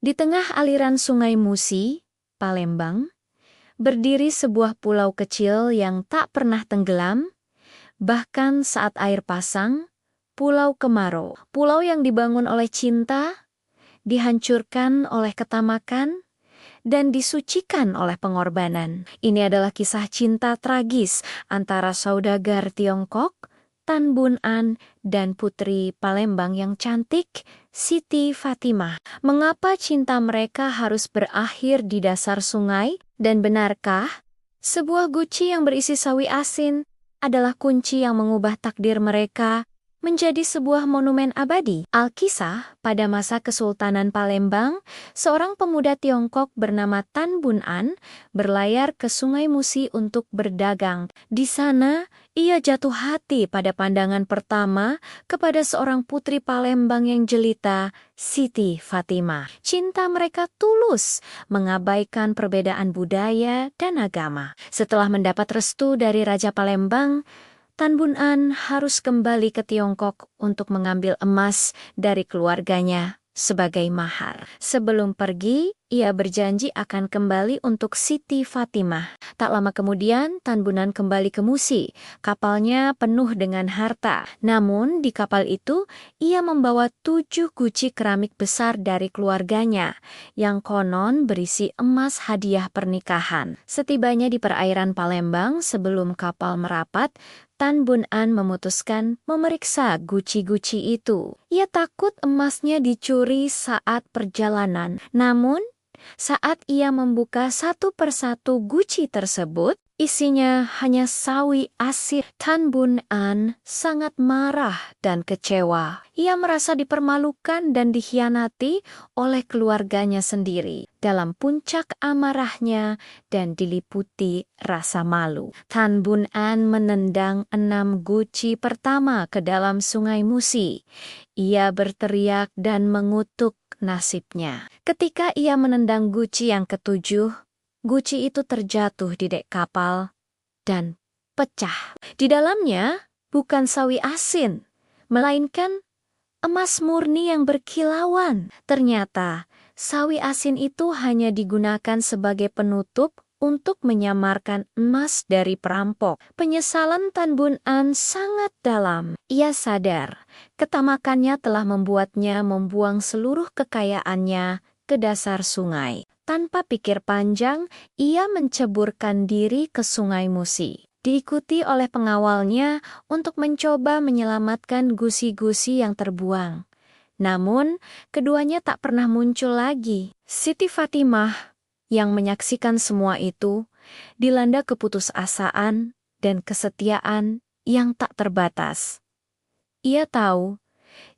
Di tengah aliran Sungai Musi, Palembang, berdiri sebuah pulau kecil yang tak pernah tenggelam, bahkan saat air pasang. Pulau Kemaro, pulau yang dibangun oleh cinta, dihancurkan oleh ketamakan, dan disucikan oleh pengorbanan. Ini adalah kisah cinta tragis antara saudagar Tiongkok, Tan Bun An, dan putri Palembang yang cantik, Siti Fatimah. Mengapa cinta mereka harus berakhir di dasar sungai? Dan benarkah sebuah guci yang berisi sawi asin adalah kunci yang mengubah takdir mereka menjadi sebuah monumen abadi? Alkisah, pada masa Kesultanan Palembang, seorang pemuda Tiongkok bernama Tan Bun An berlayar ke Sungai Musi untuk berdagang. Di sana, ia jatuh hati pada pandangan pertama kepada seorang putri Palembang yang jelita, Siti Fatimah. Cinta mereka tulus, mengabaikan perbedaan budaya dan agama. Setelah mendapat restu dari Raja Palembang, Tan Bun An harus kembali ke Tiongkok untuk mengambil emas dari keluarganya sebagai mahar. Sebelum pergi, ia berjanji akan kembali untuk Siti Fatimah. Tak lama kemudian, Tan Bun An kembali ke Musi. Kapalnya penuh dengan harta. Namun, di kapal itu, ia membawa 7 guci keramik besar dari keluarganya, yang konon berisi emas hadiah pernikahan. Setibanya di perairan Palembang sebelum kapal merapat, Tan Bun An memutuskan memeriksa guci-guci itu. Ia takut emasnya dicuri saat perjalanan. Namun, saat ia membuka satu persatu guci tersebut, isinya hanya sawi asin. Tan Bun An sangat marah dan kecewa. Ia merasa dipermalukan dan dikhianati oleh keluarganya sendiri. Dalam puncak amarahnya dan diliputi rasa malu, Tan Bun An menendang 6 guci pertama ke dalam Sungai Musi. Ia berteriak dan mengutuk nasibnya. Ketika ia menendang guci yang ketujuh, guci itu terjatuh di dek kapal dan pecah. Di dalamnya bukan sawi asin, melainkan emas murni yang berkilauan. Ternyata sawi asin itu hanya digunakan sebagai penutup untuk menyamarkan emas dari perampok. Penyesalan Tan Bun An sangat dalam. Ia sadar ketamakannya telah membuatnya membuang seluruh kekayaannya ke dasar sungai. Tanpa pikir panjang, ia menceburkan diri ke Sungai Musi, diikuti oleh pengawalnya untuk mencoba menyelamatkan gusi-gusi yang terbuang. Namun, keduanya tak pernah muncul lagi. Siti Fatimah yang menyaksikan semua itu dilanda keputusasaan dan kesetiaan yang tak terbatas. Ia tahu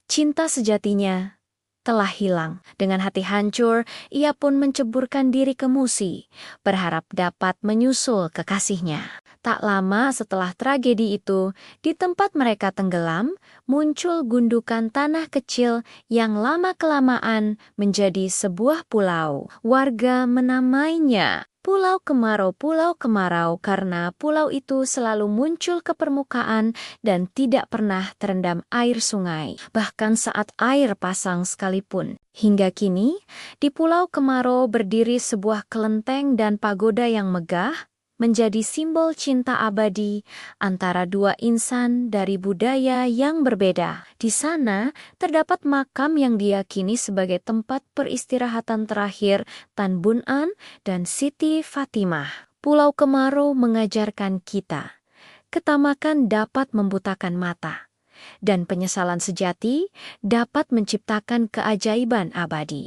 cinta sejatinya telah hilang. Dengan hati hancur, ia pun menceburkan diri ke Musi, berharap dapat menyusul kekasihnya. Tak lama setelah tragedi itu, di tempat mereka tenggelam, muncul gundukan tanah kecil yang lama-kelamaan menjadi sebuah pulau. Warga menamainya Pulau Kemarau karena pulau itu selalu muncul ke permukaan dan tidak pernah terendam air sungai, bahkan saat air pasang sekalipun. Hingga kini, di Pulau Kemarau berdiri sebuah kelenteng dan pagoda yang megah, menjadi simbol cinta abadi antara dua insan dari budaya yang berbeda. Di sana, terdapat makam yang diyakini sebagai tempat peristirahatan terakhir Tan Bun An dan Siti Fatimah. Pulau Kemarau mengajarkan kita, ketamakan dapat membutakan mata, dan penyesalan sejati dapat menciptakan keajaiban abadi.